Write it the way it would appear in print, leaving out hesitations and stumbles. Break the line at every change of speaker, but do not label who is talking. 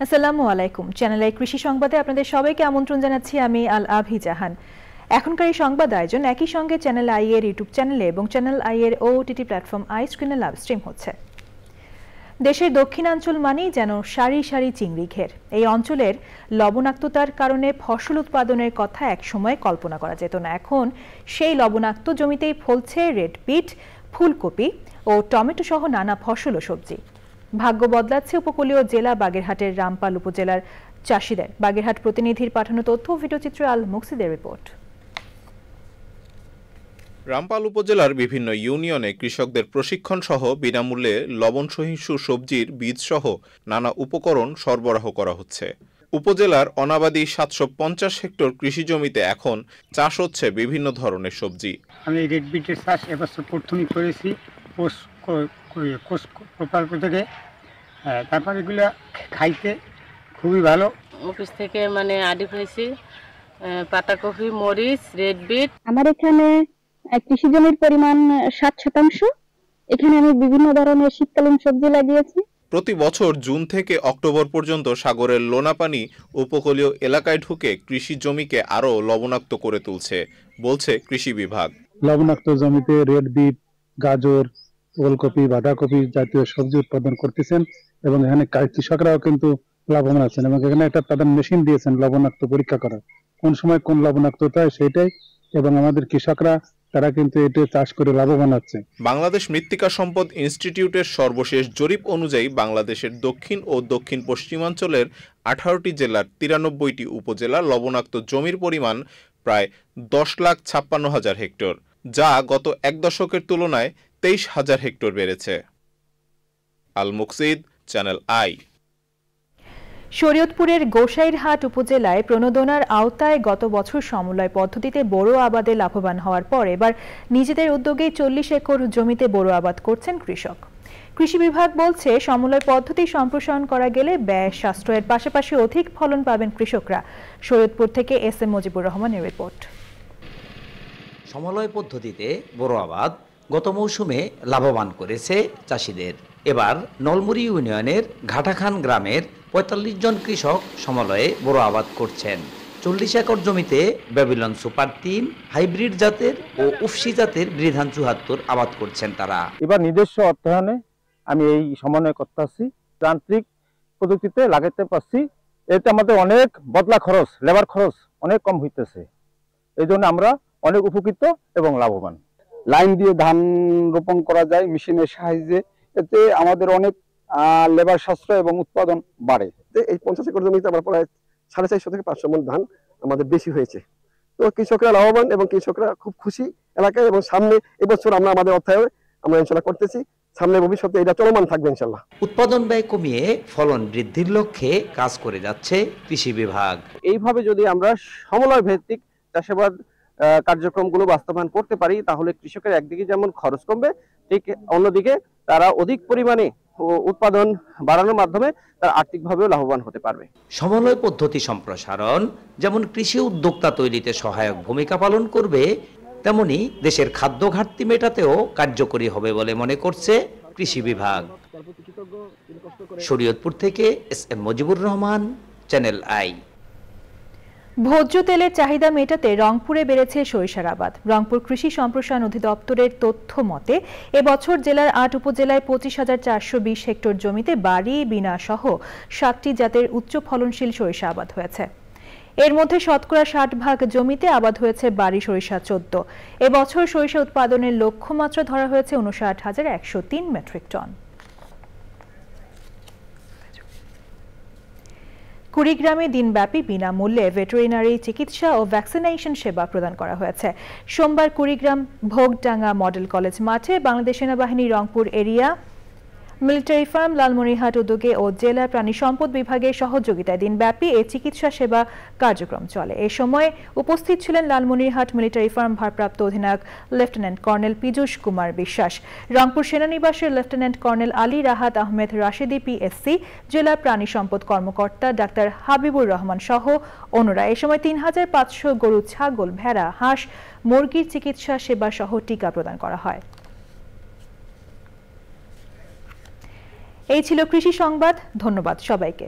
আসসালামু আলাইকুম। Channel I কৃষি সংবাদে আপনাদের সবাইকে আমন্ত্রণ জানাচ্ছি আমি আল আভি জাহান। এখনকার এই সংবাদ আয়োজন একই সঙ্গে চ্যানেল আই এর ইউটিউব চ্যানেলে এবং চ্যানেল আই এর ওটিটি প্ল্যাটফর্ম আই স্ক্রিনে লাইভ স্ট্রিম হচ্ছে। দেশের দক্ষিণাঞ্চল মানেই যেন সারি সারি চিংড়ি ঘের। এই অঞ্চলের লবণাক্ততার কারণে ফসল উৎপাদনের কথা একসময় কল্পনা করা যেত না। এখন সেই লবণাক্ত জমিতেই ফলছে রেড বিট, ফুলকপি ও টমেটো সহ নানা ফসল ও সবজি। ভাগ্য বদলাচ্ছে উপকূলীয় জেলা বাগেরহাটের রামপাল উপজেলার চাষিদের। বাগেরহাট প্রতিনিধির পাঠানো তথ্য ও ভিডিওচিত্র আল মুকসিদের রিপোর্ট।
রামপাল উপজেলার বিভিন্ন ইউনিয়নে কৃষকদের প্রশিক্ষণ সহ বিনামূল্যে লবণ সহিষ্ণু সবজির বীজ সহ নানা উপকরণ সরবরাহ করা হচ্ছে। উপজেলার অনাবাদী 750 হেক্টর কৃষি জমিতে এখন চাষ হচ্ছে বিভিন্ন ধরনের সবজি।
আমি রেড বিটের চাষ এবছর প্রথমই করেছি প্রকল্প থেকে। তারপর এগুলো খাইতে খুবই ভালো।
অফিস থেকে আডি পাইছি, পাতাকপি, মরিচ, রেড বিট।
আমার এখানে কৃষি জমির পরিমাণ 7%। এখানে আমি বিভিন্ন ধরনের শীতকালীন সবজি লাগিয়েছি।
প্রতি বছর জুন থেকে অক্টোবর পর্যন্ত সাগরের লোনা পানি উপকূলীয় এলাকায় ঢুকে কৃষি জমিকে আরো লবণাক্ত করে তুলছে বলছে কৃষি বিভাগ।
লবণাক্ত জমিতে রেড বিট, গাজর, ওলকপি, বাঁধাকপি জাতীয় সবজি উৎপাদন করতেছেন এবং এখানে কৃষকরাও কিন্তু লাভবান আছেন এবং এখানে একটা তাদের মেশিন দিয়েছেন লবণাক্ত পরীক্ষা করা, কোন সময় কোন লবণাক্ততা সেটাই, এবং আমাদের কৃষকরা তারা কিন্তু এটা চাষ করে লাভবান হচ্ছে।
বাংলাদেশ মৃত্তিকা সম্পদ ইনস্টিটিউটের সর্বশেষ জরিপ অনুযায়ী বাংলাদেশের দক্ষিণ ও দক্ষিণ পশ্চিমাঞ্চলের 18টি জেলার 93টি উপজেলা লবণাক্ত জমির পরিমাণ প্রায় 10,56,000 হেক্টর, যা গত এক দশকের তুলনায় 23,000 হেক্টর বেড়েছে। আল মুকসিদ, চ্যানেল আই।
শরীয়তপুরের গোসাইরহাট উপজেলায় প্রণোদনার আওতায় গত বছর সমন্বয় পদ্ধতিতে বোরো আবাদে লাভবান হওয়ার পর এবার নিজেদের উদ্যোগে 40 একর জমিতে বোরো আবাদ করছেন কৃষক। কৃষি বিভাগ বলছে সমন্বয় পদ্ধতি সম্প্রসারণ করা গেলে ব্যয় সাশ্রয়ের পাশাপাশি অধিক ফলন পাবেন কৃষকরা। শরীয়তপুর থেকে এস এম মজিবুর রহমানের রিপোর্ট।
সমন্বয় পদ্ধতিতে বোরো আবাদ গত মৌসুমে লাভবান করেছে চাষিদের। এবার নলমুড়ি ইউনিয়নের ঘাটাখান গ্রামের 45 জন কৃষক সমলয়ে বোরো আবাদ করছেন। 40 একর জমিতে ব্যাবিলন সুপার 3 হাইব্রিড জাতের ও উফসি জাতের বৃধান 74 আবাদ করছেন তারা।
এবার নিজস্ব অর্থায়নে আমি এই সমন্বয় করতেছি, যান্ত্রিক প্রযুক্তিতে লাগাইতে পারছি। এতে আমাদের অনেক বদলা খরচ, লেবার খরচ অনেক কম হইতেছে। এই জন্য আমরা অনেক উপকৃত এবং লাভবান। লাইন দিয়ে ধান রোপণ করা যায় মেশিনের সাহায্যে, এতে আমাদের অনেক লেবার সাশ্রয় এবং উৎপাদন বাড়ে।
এই 50 একর জমিতে আমরা প্রায় 450 থেকে 500 মণ ধান আমাদের বেশি হয়েছে। তো কৃষকরা লাভবান এবং কৃষকরা খুব খুশি এলাকায়, এবং সামনে এবছর আমরা আমাদের অর্থায়নে আমরা ইনশাআল্লাহ করতেছি, সামনে ভবিষ্যতে এটা চলমান থাকবে ইনশাআল্লাহ।
উৎপাদন ব্যয় কমিয়ে ফলন বৃদ্ধির লক্ষ্যে কাজ করে যাচ্ছে কৃষি বিভাগ।
এইভাবে যদি আমরা সমন্বয় ভিত্তিক চাষাবাদ কার্যক্রমগুলো বাস্তবায়ন করতে পারি, তাহলে কৃষকের একদিকে যেমন খরচ কমবে, ঠিক অন্যদিকে তারা অধিক পরিমাণে উৎপাদন বাড়ানোর মাধ্যমে তারা আর্থিকভাবেও লাভবান হতে পারবে।
সমন্বয় পদ্ধতি সম্প্রসারণ যেমন কৃষি উদ্যোক্তা তৈরিতে সহায়ক ভূমিকা পালন করবে, তেমনি দেশের খাদ্য ঘাটতি মেটাতেও কার্যকরী হবে বলে মনে করছে কৃষি বিভাগ। শরীয়তপুর থেকে S M Mojibur Rahman, channel I.
ভোজ্য তেলের চাহিদা মেটাতে রংপুরে বেড়েছে সরিষার আবাদ। রংপুর কৃষি সম্প্রসারণ অধিদপ্তরের তথ্য মতে এবছর জেলার 8 উপজেলায় 25,420 হেক্টর জমিতে বাড়ি, বিনা সহ 7টি জাতের উচ্চ ফলনশীল সরিষা আবাদ হয়েছে। এর মধ্যে শতকরা 60% জমিতে আবাদ হয়েছে বাড়ি সরিষা 14। এবছর সরিষা উৎপাদনের লক্ষ্যমাত্রা ধরা হয়েছে 59,103 মেট্রিক টন। কুড়িগ্রামে দিনব্যাপী বিনামূল্যে ভেটেরিনারি চিকিৎসা ও ভ্যাকসিনেশন সেবা প্রদান করা হয়েছে। সোমবার কুড়িগ্রাম ভোগডাঙ্গা মডেল কলেজ মাঠে বাংলাদেশ সেনাবাহিনী Rangpur area military farm Lalmonirhat উদ্যোগে ও জেলা প্রাণী সম্পদ বিভাগের সহযোগিতায় দিনব্যাপী এই চিকিৎসা সেবা কার্যক্রম চলে। এ সময় উপস্থিত ছিলেন লালমনিরহাট মিলিটারি ফার্ম ভারপ্রাপ্ত অধিনায়ক লেফটেন্যান্ট কর্নেল পীযূষ কুমার বিশ্বাস, রংপুর সেনানিবাসের lieutenant colonel Ali Rahat Ahmed Rashedi PSC, জেলা প্রাণী সম্পদ কর্মকর্তা ডাক্তার হাবিবুর রহমান সহ অন্যরা। এ সময় ৩৫০০ গরু, ছাগল, ভেড়া, হাঁস, মুরগির চিকিৎসা সেবা সহ টিকা প্রদান করা হয়। এই ছিল কৃষি সংবাদ। ধন্যবাদ সবাইকে।